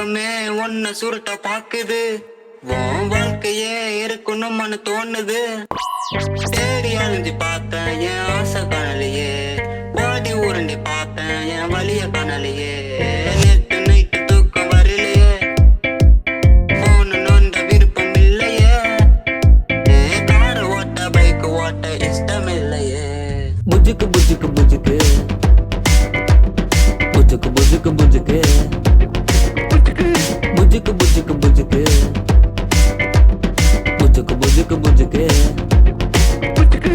உலகமே உன்னை சுருட்ட பாக்குது. உன் வாழ்க்கையே இருக்கணும்னு தோணுது. தேடி அழிஞ்சு பார்த்தேன் என் ஆசை காணலையே. ஓடி உருண்டி பார்த்தேன் என் வலிய காணலையே. நேத்து நைட்டு தூக்கம் வரலையே. போன நோண்ட விருப்பம் இல்லையே. கார ஓட்ட பைக் ஓட்ட இஷ்டம் இல்லையே. புஜுக்கு புஜுக்கு புஜுக்கு புஜுக்கு புஜுக்கு புஜுக்கு புஜுக்கு புஜுக்கு புஜுக்கு புஜுக்கு புஜுக்கு புஜுக்கு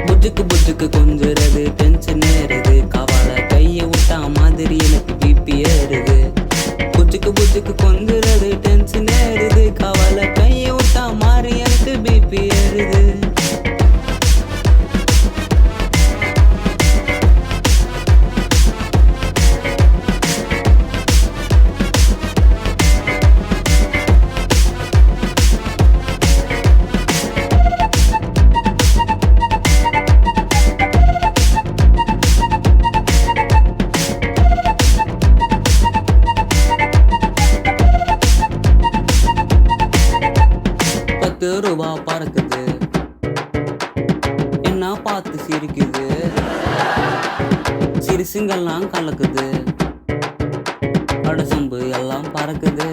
புஜுக்கு புஜுக்கு கொஞ்சுறது டென்ஷன் ஏறுது. கவலை கையை விட்டா மாதிரி எனக்கு பிபி ஏறுது. புஜுக்கு புஜுக்கு கொஞ்சுறது டென்ஷன் ஏறுது. கவலை கையை விட்டா மாதிரி எனக்கு பிபி ஏறுது. ரூபா பறக்குது என்ன பார்த்து சிரிக்குது. சிரிசுங்கெல்லாம் கலக்குது. கடசம்பு எல்லாம் பறக்குது.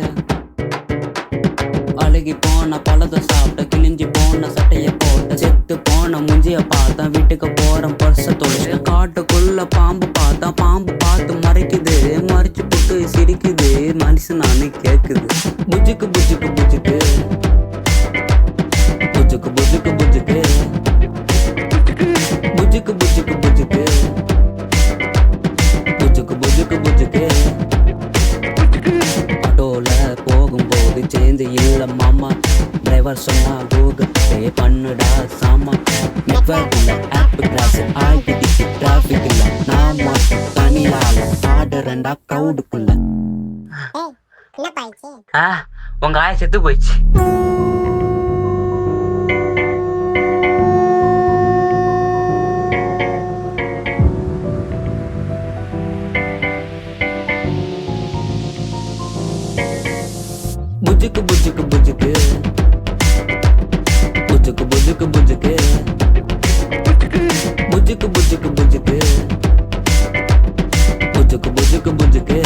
அழுகி போன பழத்தை சாப்பிட்ட கிழிஞ்சி போன சட்டைய போட்ட செத்து போன முஞ்சிய பார்த்தா வீட்டுக்கு போறேன் பர்ச தொழில். காட்டுக்குள்ள பாம்பு பார்த்தா பாம்பு பார்த்து மறைக்குது. மறைச்சு போட்டு சிரிக்குது. மனுஷனானு கேக்குது. புஜுக்கு புஜுக்கு புஜுக்கு புஜுக்கு புஜுக்கு புஜுக்கு புஜுக்கு புஜுக்கு புஜுக்கு புஜுக்கு புஜுக்கு புஜுக்கு ஆட்டோல போகும்போது சேர்ந்து இல்ல மாமா. டிரைவர் சொன்னா கூகுள் பே பண்ணுடா சாமா. நெட்வொர்க் இல்ல ஆப் கிராஸ் ஆகிடுச்சு டிராஃபிக் இல்ல. நான் மட்டும் தனியால ஆடுறேன்டா க்ரௌடுக்குள்ள. உங்க ஆய செத்து போயிடுச்சு. புஜுக்கு புஜுக்கு புஜுக்கு புஜுக்கு புஜுக்கு புஜுக்கு புஜுக்கு புஜுக்கு புஜுக்கு புஜுக்கு புஜுக்கு புஜுக்கு